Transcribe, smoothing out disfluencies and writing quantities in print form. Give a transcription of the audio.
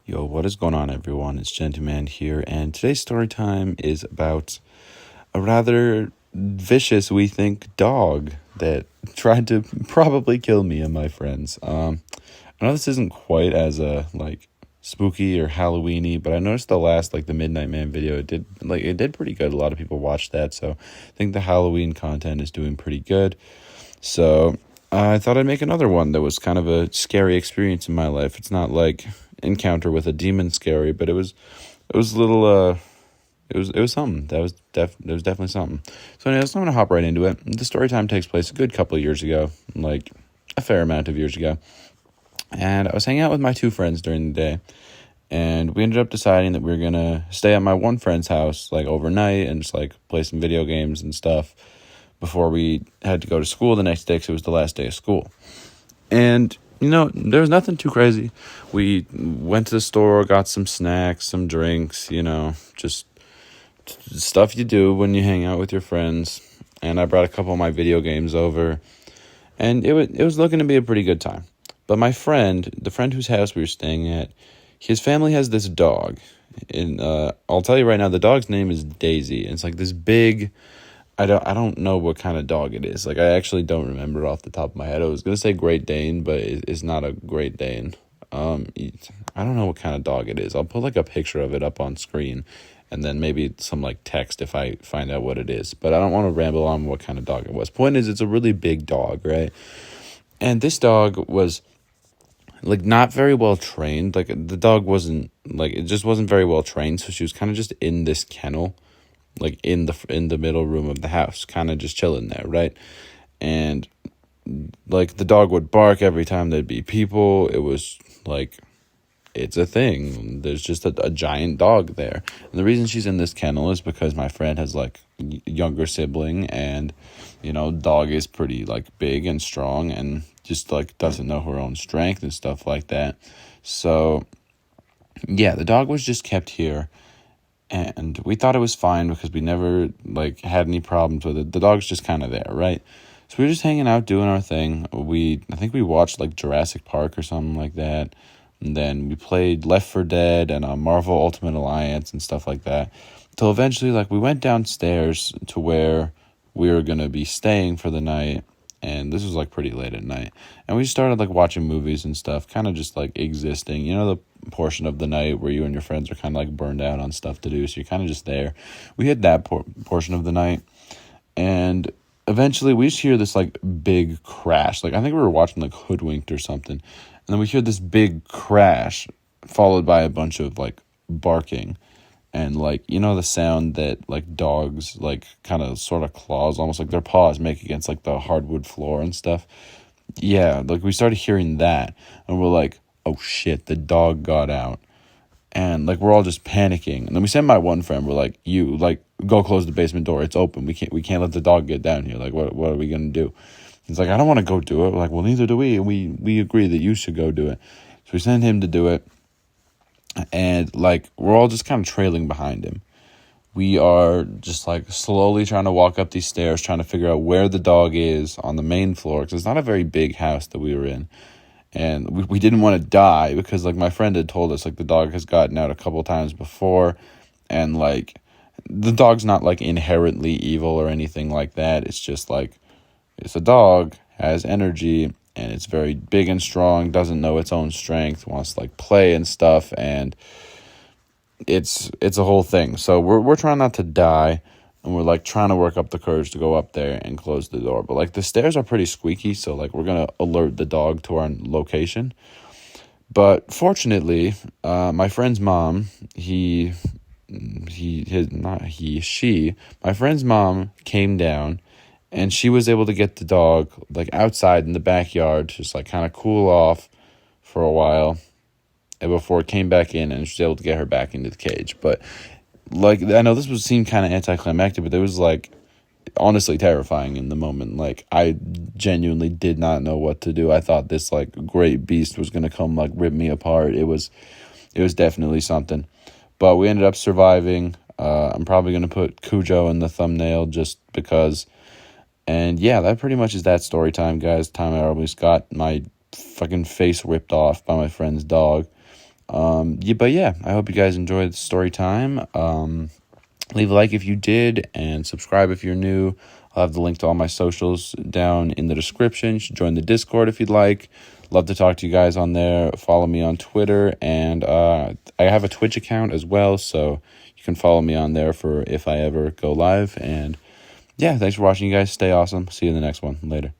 Yo, what is going on, everyone? It's GentooMan here, and today's story time is about a rather vicious, we think, dog that tried to probably kill me and my friends. I know this isn't quite as spooky or Halloweeny, but I noticed the Midnight Man video. It did pretty good. A lot of people watched that, so I think the Halloween content is doing pretty good. So I thought I'd make another one that was kind of a scary experience in my life. It's not like encounter with a demon scary, but it was a little it was something. That was definitely something. So anyways, I'm gonna hop right into it. The story time takes place a good couple of years ago, like a fair amount of years ago. And I was hanging out with my two friends during the day, and we ended up deciding that we were gonna stay at my one friend's house like overnight and just like play some video games and stuff before we had to go to school the next day because it was the last day of school. And there was nothing too crazy. We went to the store, got some snacks, some drinks, just stuff you do when you hang out with your friends. And I brought a couple of my video games over, and it was looking to be a pretty good time. But my friend, the friend whose house we were staying at, his family has this dog. And I'll tell you right now, the dog's name is Daisy. And it's like this big, I don't know what kind of dog it is. Like, I actually don't remember off the top of my head. I was going to say Great Dane, but it's not a Great Dane. I don't know what kind of dog it is. I'll put like a picture of it up on screen and then maybe some like text if I find out what it is. But I don't want to ramble on what kind of dog it was. Point is, it's a really big dog, right? And this dog was like not very well trained. Like, the dog wasn't like, it just wasn't very well trained. So she was kind of just in this kennel, like in the middle room of the house, kind of just chilling there, right? And like the dog would bark every time there'd be people. It was like, it's a thing. There's just a giant dog there. And the reason she's in this kennel is because my friend has like younger sibling, and dog is pretty like big and strong and just like doesn't know her own strength and stuff like that. So yeah, the dog was just kept here. And we thought it was fine because we never like had any problems with it. The dog's just kind of there, right? So we were just hanging out doing our thing. I think we watched like Jurassic Park or something like that. And then we played Left 4 Dead and Marvel Ultimate Alliance and stuff like that. Till eventually like we went downstairs to where we were going to be staying for the night. And this was like pretty late at night. And we started like watching movies and stuff, kind of just like existing. The portion of the night where you and your friends are kind of like burned out on stuff to do. So you're kind of just there. We had that portion of the night. And eventually we just hear this like big crash. Like, I think we were watching like Hoodwinked or something. And then we hear this big crash followed by a bunch of like barking. And like, the sound that like dogs like kind of sort of claws, almost like their paws make against like the hardwood floor and stuff. Yeah, like we started hearing that, and we're like, oh shit, the dog got out. And like we're all just panicking. And then we sent my one friend, we're like, you like go close the basement door. It's open. We can't let the dog get down here. Like what are we gonna do? He's like, I don't want to go do it. We're like, well, neither do we. And we agree that you should go do it. So we sent him to do it. And like we're all just kind of trailing behind him. We are just like slowly trying to walk up these stairs, trying to figure out where the dog is on the main floor, because it's not a very big house that we were in. And we didn't want to die because like my friend had told us like the dog has gotten out a couple times before, and like the dog's not like inherently evil or anything like that. It's just like it's a dog, has energy, and it's very big and strong, doesn't know its own strength, wants to like play and stuff, and it's a whole thing. So we're trying not to die, and we're like trying to work up the courage to go up there and close the door. But like the stairs are pretty squeaky, so like we're gonna alert the dog to our location. But fortunately, my friend's mom, my friend's mom came down. And she was able to get the dog like outside in the backyard, just like kind of cool off for a while, and before it came back in, and she was able to get her back into the cage. But like I know this seem kind of anticlimactic, but it was like honestly terrifying in the moment. Like I genuinely did not know what to do. I thought this like great beast was gonna come like rip me apart. It was definitely something, but we ended up surviving. I'm probably gonna put Cujo in the thumbnail just because. And yeah, that pretty much is that story time, guys. Time I almost got my fucking face ripped off by my friend's dog. But yeah, I hope you guys enjoyed the story time. Leave a like if you did, and subscribe if you're new. I'll have the link to all my socials down in the description. You should join the Discord if you'd like. Love to talk to you guys on there. Follow me on Twitter, and I have a Twitch account as well, so you can follow me on there for if I ever go live. And yeah, thanks for watching, you guys. Stay awesome. See you in the next one. Later.